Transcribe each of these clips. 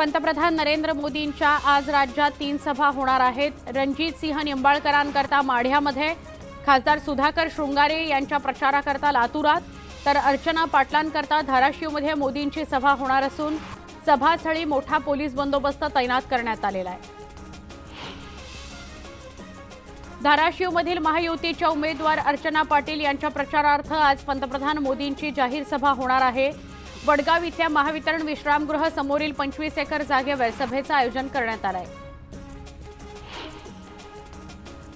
पंतप्रधान नरेंद्र मोदींच्या आज राज्यात 3 सभा होणार आहेत। रणजित सिंह निंबाळकरांकरता माढ्यामध्ये, खासदार सुधाकर शृंगारे यांच्या प्रचाराकरता लातूरात, तर अर्चना पाटलांकरता धाराशिवमध्ये मोदींची सभा होणार असून सभास्थळी मोठा पोलीस बंदोबस्त तैनात करण्यात आलेला आहे। धाराशिवमधील महायुतीच्या उमेदवार अर्चना पाटील यांच्या प्रचारार्थ आज पंतप्रधान मोदींची जाहीर सभा होणार आहे। वडगाव इथल्या महावितरण विश्रामगृह समोरील 25 एकर जागेवर सभेचं आयोजन करण्यात आलं आहे।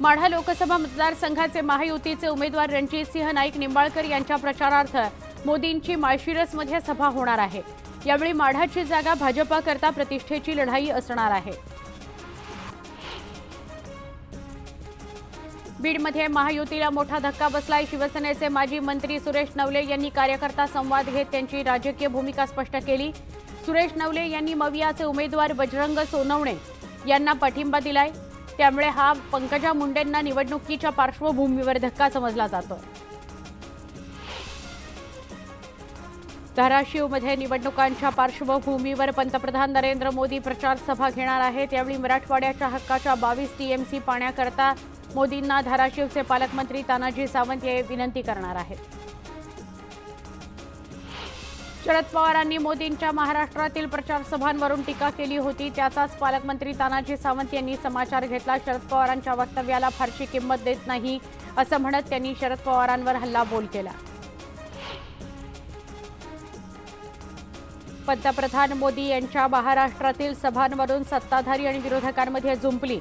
माढा लोकसभा मतदारसंघाचे महायुतीचे उमेदवार रणजित सिंह नाईक निंबाळकर यांच्या प्रचारार्थ मोदींची माळशिरसमध्ये सभा होणार आहे। यावेळी माढाची जागा भाजपाकरता प्रतिष्ठेची लढाई असणार आहे। बीडमध्ये महायुतीला मोठा धक्का बसलाय। शिवसेनेचे माजी मंत्री सुरेश नवले यांनी कार्यकर्ता संवाद घेत त्यांची राजकीय भूमिका स्पष्ट केली। सुरेश नवले यांनी मवियाचे उमेदवार बजरंग सोनवणे यांना पाठिंबा दिलाय, त्यामुळे हा पंकजा मुंडेंना निवडणुकीच्या पार्श्वभूमीवर धक्का समजला जातो। धाराशिवमध्ये निवडणुकांच्या पार्श्वभूमीवर पंतप्रधान नरेंद्र मोदी प्रचार सभा घेणार आहेत। यावेळी मराठवाड्याच्या हक्काच्या 22 टीएमसी पाण्याकरता मोदींना धाराशिवचे पालकमंत्री तानाजी सावंत हे विनंती करणार आहेत। शरद पवारांनी मोदींच्या महाराष्ट्रातील प्रचार सभांवरून टीका केली होती, त्याचाच पालकमंत्री तानाजी सावंत यांनी समाचार घेतला। शरद पवारांच्या वक्तव्याला फारशी किंमत देत नाही असं म्हणत त्यांनी शरद पवारांवर हल्लाबोल केला। पंतप्रधान मोदी यांच्या महाराष्ट्रातील सभांवरून सत्ताधारी आणि विरोधकांमध्ये जुंपली।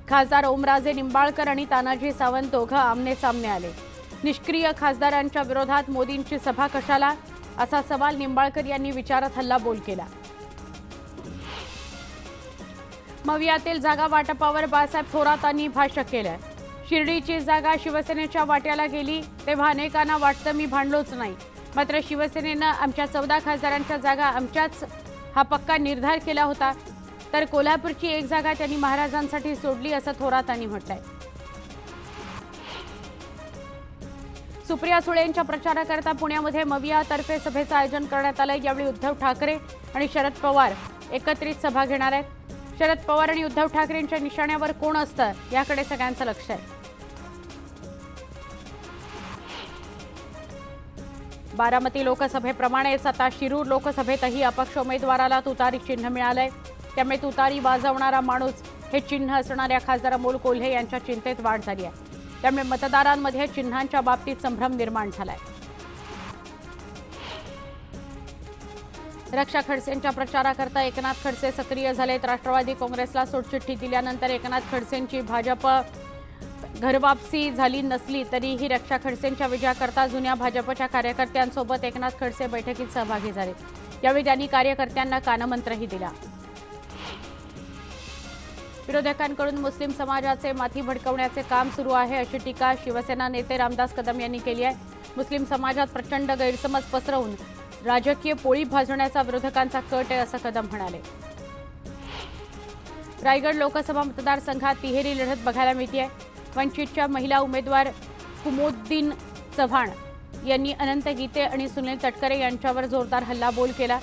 खासदार ओमराजे निंबाळकर आणि तानाजी सावंत दोघं आमने सामने आले। निष्क्रिय खासदारांच्या विरोधात मोदींची सभा कशाला, असा सवाल निंबाळकर यांनी विचारत हल्लाबोल केला। मवियातील जागा वाटपावर बाळासाहेब थोरातांनी भाष्य केलं। शिर्डीची जागा शिवसेनेच्या वाट्याला गेली तेव्हा अनेकांना वाटतं मी भांडलोच नाही, मात्र शिवसेनेनं आमच्या 14 खासदारांच्या जागा आमच्याच हा पक्का निर्धार केला होता, तर कोल्हापूरची एक जागा त्यांनी महाराजांसाठी सोडली असं थोरातांनी म्हटलंय। सुप्रिया सुळेंच्या प्रचाराकरता पुण्यामध्ये मवियातर्फे सभेचं आयोजन करण्यात आलंय। यावेळी उद्धव ठाकरे आणि शरद पवार एकत्रित सभा घेणार आहेत। शरद पवार आणि उद्धव ठाकरेंच्या निशाण्यावर कोण असतं याकडे सगळ्यांचं लक्ष आहे। बारामती लोकसभेप्रमाणेच आता शिरूर लोकसभेतही अपक्ष उमेदवाराला तुतारी चिन्ह मिळालंय, त्यामुळे तुतारी वाजवणारा माणूस हे चिन्ह असणाऱ्या खासदार अमोल कोल्हे यांच्या चिंतेत वाढ झाली आहे। त्यामुळे मतदारांमध्ये चिन्हांच्या बाबतीत संभ्रम निर्माण झालाय। रक्षा खडसेंच्या प्रचाराकरता एकनाथ खडसे सक्रिय झालेत। राष्ट्रवादी काँग्रेसला सोडचिठ्ठी दिल्यानंतर एकनाथ खडसेंची भाजप घरवापसी झाली नसली तरीही रक्षा खडसेंच्या विजयाकरता जुन्या भाजपच्या कार्यकर्त्यांसोबत एकनाथ खडसे बैठकीत सहभागी झाले। यावेळी त्यांनी कार्यकर्त्यांना कानमंत्रही दिला। विरोधकांकडून मुस्लिम समाजाचे माथी भडकवण्याचे काम सुरू आहे अशी टीका शिवसेना नेते रामदास कदम यांनी केली आहे। मुस्लिम समाजात प्रचंड गैरसमज पसरवून राजकीय पोळी भाजण्याचा विरोधकांचा कट आहे असं कदम म्हणाले। रायगड लोकसभा मतदारसंघात तिहेरी लढत बघायला मिळते। वंचितच्या महिला उमेदवार कुमोद्दीन चव्हाण यांनी अनंत गीते आणि सुनील तटकरे यांच्यावर जोरदार हल्लाबोल केला।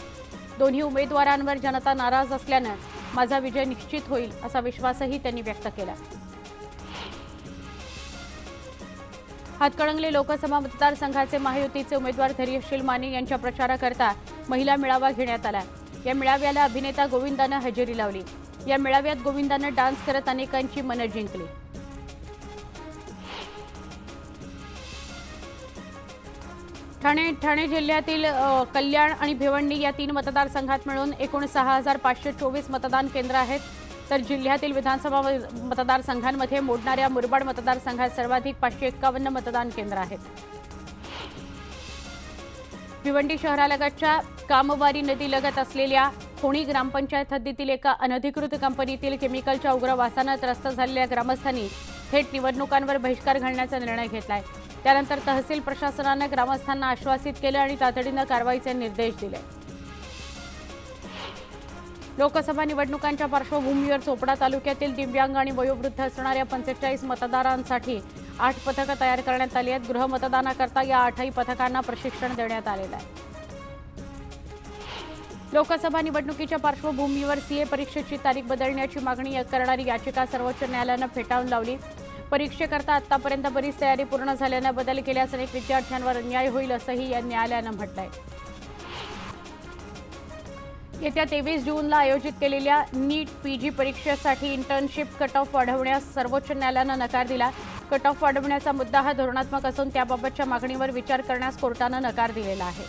दोन्ही उमेदवारांवर जनता नाराज असल्यानं माझा विजय निश्चित होईल असा विश्वासही त्यांनी व्यक्त केला। हातकणंगले लोकसभा मतदारसंघाचे महायुतीचे उमेदवार धैर्यशील माने यांच्या प्रचाराकरता महिला मेळावा घेण्यात आला। या मेळाव्याला अभिनेता गोविंदानं हजेरी लावली। या मेळाव्यात गोविंदानं डान्स करत अनेकांची मनं जिंकली। ठाणे जिल्ह्यातील कल्याण आणि भिवंडी या 3 मतदारसंघात मिळून एकूण 6524 मतदान केंद्र आहेत, तर जिल्ह्यातील विधानसभा मतदारसंघांमध्ये मोडणाऱ्या मुरबाड मतदारसंघात सर्वाधिक 551 मतदान केंद्र आहेत। भिवंडी शहरालगतच्या कामवारी नदीलगत असलेल्या खोणी ग्रामपंचायत हद्दीतील एका अनधिकृत कंपनीतील केमिकलच्या उग्र वासानं त्रस्त झालेल्या ग्रामस्थांनी थेट निवडणुकांवर बहिष्कार घालण्याचा निर्णय घेतलाय। त्यानंतर तहसील प्रशासनाने ग्रामस्थांना आश्वासित केले आणि तातडीने कारवाईचे निर्देश दिले। लोकसभा निवडणुकांच्या पार्श्वभूमीवर चोपडा तालुक्यातील दिव्यांग आणि वयोवृद्ध असणाऱ्या 45 मतदारांसाठी 8 पथकं तयार करण्यात आली आहेत। गृहमतदानाकरता या 8ही पथकांना प्रशिक्षण देण्यात आलेलं आहे। लोकसभा निवडणुकीच्या पार्श्वभूमीवर सीए परीक्षेची तारीख बदलण्याची मागणी करणारी याचिका सर्वोच्च न्यायालयानं फेटाळून लावली। परीक्षेकरता आतापर्यंत बरीच तयारी पूर्ण झाल्यानं बदल केल्यास अनेक विद्यार्थ्यांवर अन्याय होईल असंही या न्यायालयानं म्हटलंय। येत्या 23 जूनला आयोजित केलेल्या नीट पीजी परीक्षेसाठी इंटर्नशिप कट ऑफ वाढवण्यास सर्वोच्च न्यायालयानं नकार दिला। कट ऑफ वाढवण्याचा मुद्दा हा धोरणात्मक असून त्याबाबतच्या मागणीवर विचार करण्यास कोर्टानं नकार दिलेला आहे।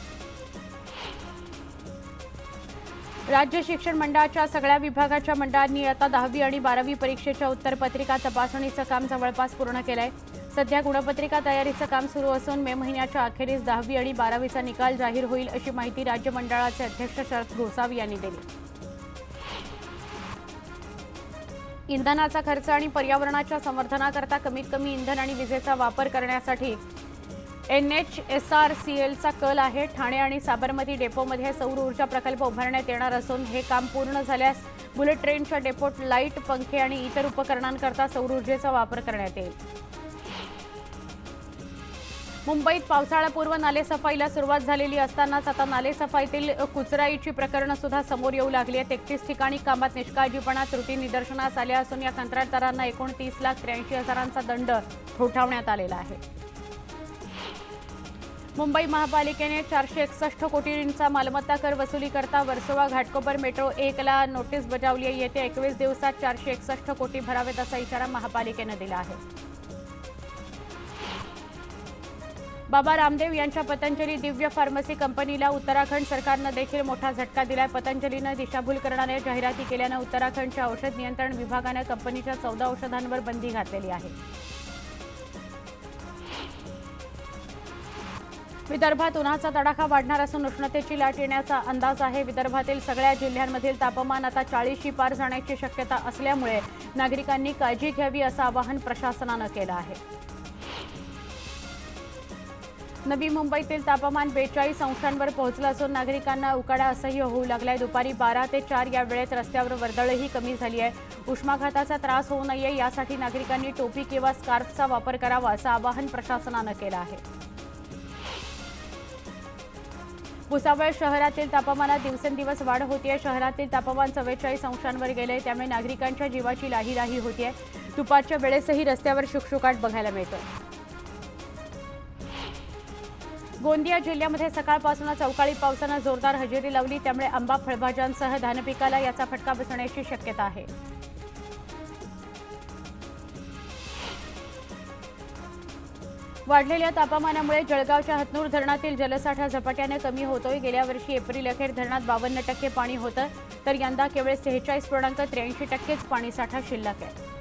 राज्य शिक्षण मंडळाच्या सगळ्या विभागाच्या मंडळांनी आता 10वी आणि 12वी परीक्षेच्या उत्तरपत्रिका तपासणीचं काम जवळपास पूर्ण केलंय। सध्या गुणपत्रिका तयारीचं काम सुरू असून मे महिन्याच्या अखेरीस 10वी आणि 12वीचा निकाल जाहीर होईल अशी माहिती राज्य मंडळाचे अध्यक्ष शरद गोसावी यांनी दिली। इंधनाचा खर्च आणि पर्यावरणाच्या संवर्धनाकरता कमीत कमी इंधन आणि विजेचा वापर करण्यासाठी NHSRCLचा कल आहे। ठाणे आणि साबरमती डेपोमध्ये सौर ऊर्जा प्रकल्प उभारण्यात येणार असून हे काम पूर्ण झाल्यास बुलेट ट्रेनच्या डेपोत लाईट, पंखे आणि इतर उपकरणांकरता सौर ऊर्जेचा वापर करण्यात येईल। मुंबईत पावसाळ्यापूर्व नालेसफाईला सुरुवात झालेली असतानाच आता नालेसफाईतील कुचराईची प्रकरणं सुद्धा समोर येऊ लागली आहेत। 31 ठिकाणी कामात निष्काळजीपणा, त्रुटी निदर्शनास आल्या असून या कंत्राटदारांना एकूण 30,83,000चा दंड ठोठावण्यात आलेला आहे। मुंबई महापालिकेने 461 कोटींचा मालमत्ता कर वसुली करता वर्सोवा घाटकोपर मेट्रो 1ला नोटीस बजावली आहे। येत्या 21 दिवसात 461 कोटी भरावेत असा इशारा महापालिकेनं दिला आहे। बाबा रामदेव यांच्या पतंजली दिव्य फार्मसी कंपनीला उत्तराखंड सरकारनं देखील मोठा झटका दिलाय। पतंजलीनं दिशाभूल करणाऱ्या जाहिराती केल्यानं उत्तराखंडच्या औषध नियंत्रण विभागानं कंपनीच्या 14 औषधांवर बंदी घातलेली आहे। विदर्भात उन्हाचा तडाखा वाढणार असून उष्णतेची लाट येण्याचा अंदाज आहे। विदर्भातील सगळ्या जिल्ह्यांमधील तापमान आता 40शी पार जाण्याची शक्यता असल्यामुळे नागरिकांनी काळजी घ्यावी असं आवाहन प्रशासनानं केलं आहे। नवी मुंबईतील तापमान 42 अंशांवर पोहोचलं असून नागरिकांना उकाडा असह्य होऊ लागलाय। दुपारी 12 ते 4 या वेळेत रस्त्यावर वर्दळही कमी झाली आहे। उष्माघाताचा त्रास होऊ नये यासाठी नागरिकांनी टोपी किंवा स्कार्फचा वापर करावा असं आवाहन प्रशासनानं केलं आहे। भुसावळ शहरातील तापमानात दिवसेंदिवस वाढ होतीये। शहरातील तापमान 44 अंशांवर गेले, त्यामुळे नागरिकांच्या जीवाची लाहीलाही होतीये। दुपारच्या वेळेसही रस्त्यावर शुकशुकाट बघायला मिळतो। गोंदिया जिल्ह्यामध्ये सकाळपासूनच अवकाळी पावसानं जोरदार हजेरी लावली, त्यामुळे आंबा, फळभाज्यांसह धानपिकाला याचा फटका बसण्याची शक्यता आहे। वाढलेल्या तापमानामुळे जळगावच्या हतनूर धरणातील जलसाठा झपाट्याने कमी होतोय। गेल्या वर्षी एप्रिल अखेर धरणात 52% पाणी होतं, तर यंदा केवळ 46.83% पाणीसाठा शिल्लक आहे।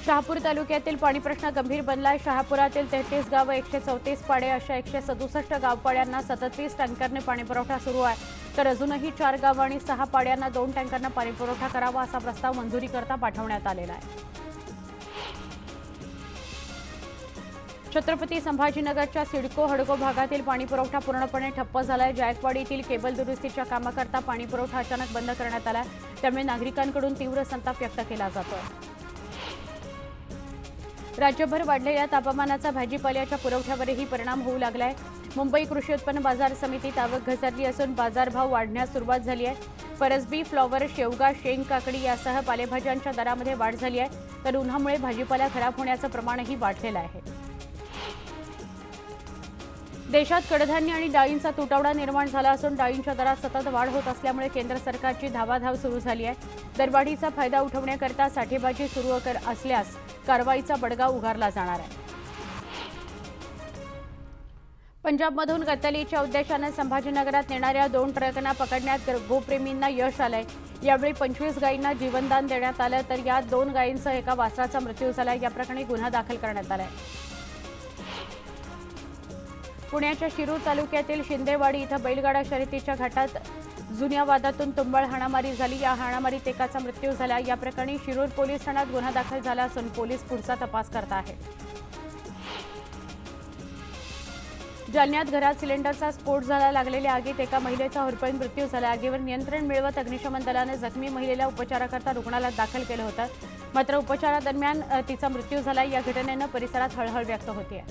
शहापूर तालुक्यातील पाणी प्रश्न गंभीर बनलाय। शहापुरातील 33 गावं, 134 पाडे अशा 167 गावपाड्यांना 37 टँकरने पाणीपुरवठा सुरू आहे, तर अजूनही 4 गावं आणि 6 पाड्यांना 2 टँकरनं पाणीपुरवठा करावा असा प्रस्ताव मंजुरीकरता पाठवण्यात आलेला आहे। छत्रपती संभाजीनगरच्या सिडको हडको भागातील पाणीपुरवठा पूर्णपणे ठप्प झालाय। जायकवाडीतील केबल दुरुस्तीच्या कामाकरता पाणीपुरवठा अचानक बंद करण्यात आला, त्यामुळे नागरिकांकडून तीव्र संताप व्यक्त केला जातोय। राज्यभर वाढलेल्या तापमानाचा भाजीपाल्याच्या पुरवठ्यावरही परिणाम होऊ लागलाय। मुंबई कृषी उत्पन्न बाजार समितीत आवक घसरली असून बाजारभाव वाढण्यास सुरुवात झाली आहे। फरसबी, फ्लॉवर, शेवगा, शेंग, काकडी यासह पालेभाज्यांच्या दरामध्ये वाढ झाली आहे, तर उन्हामुळे भाजीपाला खराब होण्याचं प्रमाणही वाढलेलं आहे। देशात कडधान्य आणि डाळींचा तुटवडा निर्माण झाला असून डाळींच्या दरात सतत वाढ होत असल्यामुळे केंद्र सरकारची धावाधाव सुरू झाली आहे। दरवाढीचा फायदा उठवण्याकरता साठेबाजी सुरू असल्यास कारवाईचा बडगा उगारला जाणार आहे। पंजाबमधून कत्तलीच्या उद्देशाने संभाजीनगरात नेणाऱ्या 2 ट्रकांना पकडण्यात गोप्रेमींना यश आलंय। यावेळी 25 गायींना जीवनदान देण्यात आलं, तर यात 2 गायींसह एका वासराचा मृत्यू झाला। या प्रकरणी गुन्हा दाखल करण्यात आलाय। पुण्याच्या शिरूर तालुक्यातील शिंदेवाडी इथं बैलगाडा शर्यतीच्या घाटात जुन्या वादातून तुंबळ हाणामारी झाली। या हाणामारीत एकाचा मृत्यू झाला। या प्रकरणी शिरूर पोलीस ठाण्यात गुन्हा दाखल झाला असून पोलीस पुढचा तपास करत आहेत। जालन्यात घरात सिलेंडरचा स्फोट झाला। लागलेल्या आगीत एका महिलेचा होरपळून मृत्यू झाला। आगीवर नियंत्रण मिळवत अग्निशमन दलाने जखमी महिलेला उपचाराकरता रुग्णालयात दाखल केलं होतं, मात्र उपचारादरम्यान तिचा मृत्यू झाला। या घटनेनं परिसरात हळहळ व्यक्त होते।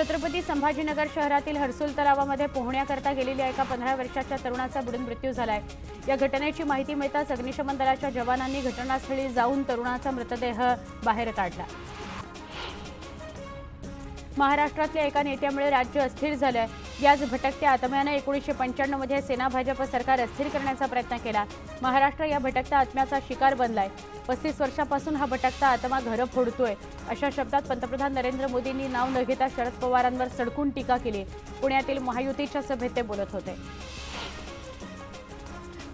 छत्रपती संभाजीनगर शहरातील हर्सुल तलावामध्ये पोहण्याकरता गेलेल्या एका 15 वर्षाच्या तरुणाचा बुडून मृत्यू झालाय। या घटनेची माहिती मिळताच अग्निशमन दलाच्या जवानांनी घटनास्थळी जाऊन तरुणाचा मृतदेह बाहेर काढला। महाराष्ट्रातल्या एका नेत्यामुळे राज्य अस्थिर झालंय। याच भटकत्या आत्म्याने 1995 मध्ये सेना भाजप सरकार अस्थिर करण्याचा प्रयत्न केला। महाराष्ट्र या भटकत्या आत्म्याचा शिकार बनलाय। 35 वर्षापासून हा भटकता आत्मा घरं फोडतोय अशा शब्दात पंतप्रधान नरेंद्र मोदींनी नाव न घेता शरद पवारांवर सडकून टीका केली। पुण्यातील महायुतीच्या सभेत ते बोलत होते।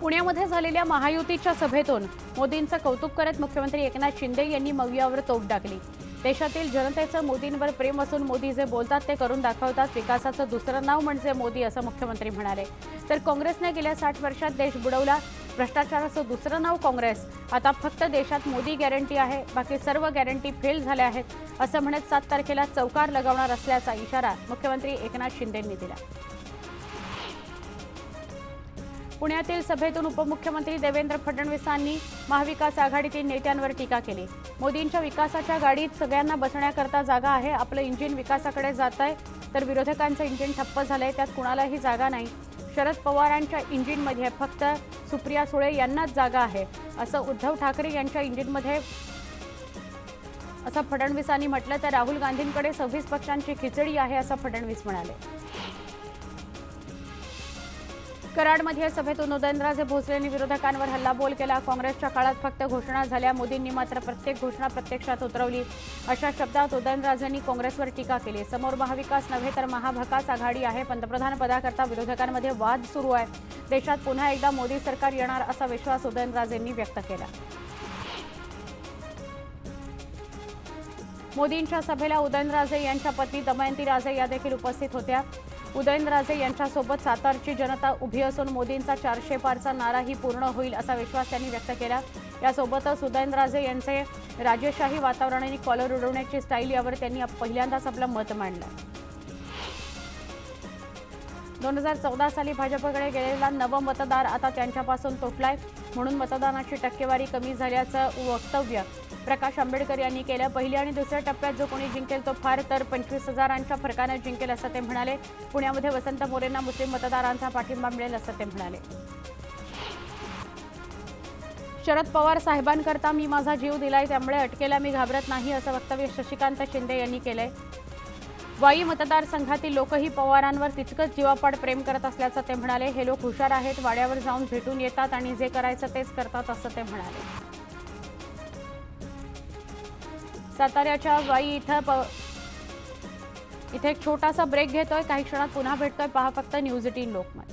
पुण्यामध्ये झालेल्या महायुतीच्या सभेतून मोदींचं कौतुक करत मुख्यमंत्री एकनाथ शिंदे यांनी मवियावर तोफ टाकली। देशातील जनतेचं मोदींवर प्रेम असून मोदी जे बोलतात ते करून दाखवतात। विकासाचं दुसरं नाव म्हणजे मोदी असं मुख्यमंत्री म्हणाले। तर काँग्रेसने गेल्या 60 वर्षात देश बुडवला। भ्रष्टाचाराचं दुसरं नाव काँग्रेस। आता फक्त देशात मोदी गॅरंटी आहे, बाकी सर्व गॅरंटी फेल झाल्या आहेत असं म्हणत 7 तारखेला चौकार लगावणार असल्याचा इशारा मुख्यमंत्री एकनाथ शिंदेंनी दिला। पुण्यातील सभेतून उपमुख्यमंत्री देवेंद्र फडणवीसांनी महाविकास आघाडीतील नेत्यांवर टीका केली। मोदींच्या विकासाच्या गाडीत सगळ्यांना बसण्याकरता जागा आहे। आपलं इंजिन विकासाकडे जात आहे, तर विरोधकांचं इंजिन ठप्प झालंय, त्यात कुणालाही जागा नाही। शरद पवारांच्या इंजिनमध्ये फक्त सुप्रिया सुळे यांनाच जागा आहे असं उद्धव ठाकरे यांच्या इंजिनमध्ये असं फडणवीसांनी म्हटलं। तर राहुल गांधींकडे 26 पक्षांची खिचडी आहे असं फडणवीस म्हणाले। कराडमध्ये सभेतून उदयनराजे भोसलेंनी विरोधकांवर हल्लाबोल केला। काँग्रेसच्या काळात फक्त घोषणा झाल्या, मोदींनी मात्र प्रत्येक घोषणा प्रत्यक्षात उतरवली अशा शब्दात उदयनराजेंनी काँग्रेसवर टीका केली। समोर महाविकास नव्हे तर महाभकास आघाडी आहे। पंतप्रधान पदाकरता विरोधकांमध्ये वाद सुरू आहे। देशात पुन्हा एकदा मोदी सरकार येणार असा विश्वास उदयनराजेंनी व्यक्त केला। मोदींच्या सभेला उदयनराजे यांच्या पत्नी दमयंती राजे या देखील उपस्थित होत्या। उदयनराजे यांच्यासोबत सातारची जनता उभी असून मोदींचा 400 पारचा नाराही पूर्ण होईल असा विश्वास त्यांनी व्यक्त केला। यासोबतच उदयनराजे यांचे राजेशाही वातावरण आणि कॉलर उडवण्याची स्टाईल यावर त्यांनी पहिल्यांदाच आपलं मत मांडलं। 2014 साली भाजपकडे गेलेला नवमतदार आता त्यांच्यापासून तुटलाय, म्हणून मतदानाची टक्केवारी कमी झाल्याचं वक्तव्य प्रकाश आंबेडकर यांनी केलं। पहिल्या आणि दुसऱ्या टप्प्यात जो कोणी जिंकेल तो फार तर 25,000च्या फरकाने जिंकेल असं ते म्हणाले। पुण्यामध्ये वसंत मोरेंना मुस्लिम मतदारांचा पाठिंबा मिळेल असं ते म्हणाले। शरद पवार साहेबांकरता मी माझा जीव दिलाय, त्यामुळे अटकेला मी घाबरत नाही असं वक्तव्य शशिकांत शिंदे यांनी केलंय। वाई मतदारसंघातील लोकही पवारांवर तितकंच जीवापाड प्रेम करत असल्याचं ते म्हणाले। हे लोक हुशार आहेत, वाड्यावर जाऊन भेटून येतात आणि जे करायचं तेच करतात असं ते म्हणाले। साताऱ्याच्या वाई इथे एक छोटासा ब्रेक घेतोय, काही क्षणात पुन्हा भेटतोय। पहा फक्त न्यूज 18 लोकमत।